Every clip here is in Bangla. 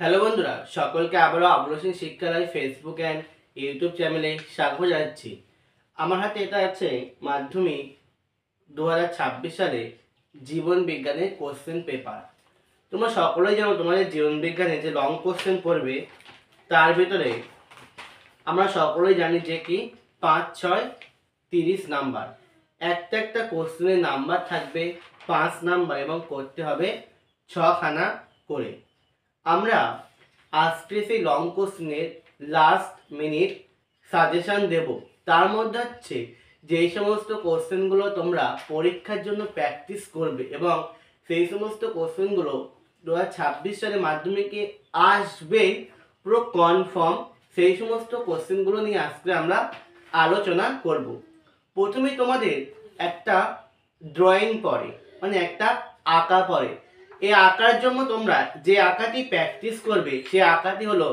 হ্যালো বন্ধুরা, সকলকে আবারও আবুলসিং শিক্ষালয় ফেসবুক অ্যান্ড ইউটিউব চ্যানেলে স্বাগত জানাচ্ছি। আমার হাতে এটা আছে মাধ্যমিক 2026 সালে জীবন বিজ্ঞানের কোশ্চেন পেপার। তোমরা সকলেই জানো তোমাদের জীবন বিজ্ঞানে যে লং কোশ্চেন পড়বে তার ভিতরে আমরা সকলেই জানি যে কি 5, 6, 30 নাম্বার। একটা কোশ্চেনের নাম্বার থাকবে 5 নাম্বার এবং করতে হবে 6খানা করে। আমরা আজকে সেই লং কোশ্চেনের লাস্ট মিনিট সাজেশন দেব। তার মধ্যে হচ্ছে যেই সমস্ত কোশ্চেনগুলো তোমরা পরীক্ষার জন্য প্র্যাকটিস করবে এবং সেই সমস্ত কোশ্চেনগুলো 2026 সালে মাধ্যমিকে আসবে পুরো কনফার্ম, সেই সমস্ত কোশ্চেনগুলো নিয়ে আজকে আমরা আলোচনা করব। প্রথমে তোমাদের একটা ড্রয়িং পড়ে, মানে একটা আঁকা পড়ে। এই আঁকার জন্য তোমরা যে আঁকাটি প্র্যাকটিস করবে সে আঁকাটি হলো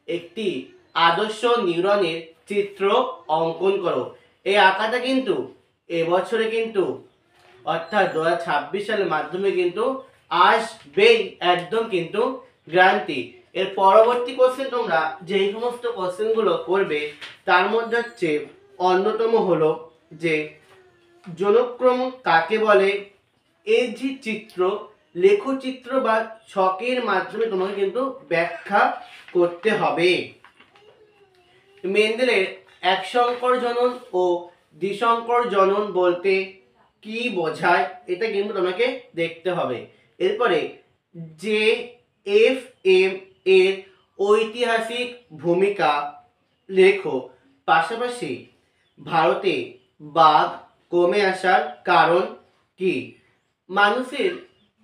একটি আদর্শ নিউরনের চিত্র অঙ্কন করো। এই আঁকাটা কিন্তু এবছরে কিন্তু অর্থাৎ 2026 সালের মাধ্যমে কিন্তু আসবেই, একদম কিন্তু গ্যারান্টি। এর পরবর্তী কোশ্চেন তোমরা যেই সমস্ত কোশ্চেনগুলো করবে তার মধ্যে হচ্ছে অন্যতম হলো যে জনক্রম কাকে বলে, এই যে চিত্র লেখচিত্র বা ছকের মাধ্যমে তোমাকে কিন্তু ব্যাখ্যা করতে হবে। মেন্ডেলের একসংকর জনন ও দ্বিসংকর জনন বলতে কি বোঝায় এটা কিন্তু তোমাকে দেখতে হবে। এরপরে যে এফ এম এর ঐতিহাসিক ভূমিকা লেখো। পাশাপাশি ভারতে বাঘ কমে আসার কারণ কি? মানুষের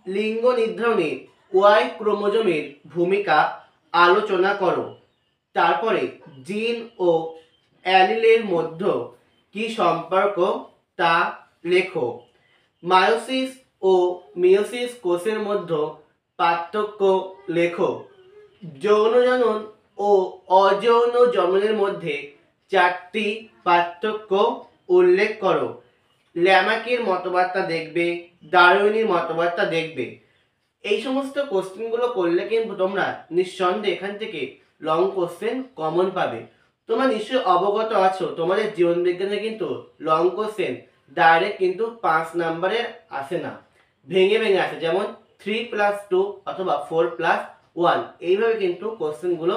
লিঙ্গ নির্ধারণে ওয়াই ক্রোমোজোমের ভূমিকা আলোচনা করো। তারপরে জিন ও অ্যালিলের মধ্যে কি সম্পর্ক তা লেখো। মায়োসিস ও মিয়োসিস কোষের মধ্যে পার্থক্য লেখো। যৌন জনন ও অযৌন জননের মধ্যে 4টি পার্থক্য উল্লেখ করো। ল্যামার্কের মতবাদটা দেখবে, ডারউইনের মতবাদটা দেখবে। এই সমস্ত কোশ্চেনগুলো করলে কিন্তু তোমরা নিঃসন্দেহে এখান থেকে লং কোশ্চেন কমন পাবে। তোমরা নিশ্চয়ই অবগত আছো তোমাদের জীবন বিজ্ঞানে কিন্তু লং কোশ্চেন ডাইরেক্ট কিন্তু 5 নাম্বারে আসে না, ভেঙে ভেঙে আসে, যেমন 3+2 অথবা 4+1 এইভাবে কিন্তু কোশ্চেনগুলো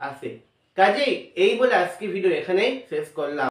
আসে। কাজেই এই বলে আজকে ভিডিও এখানেই শেষ করলাম।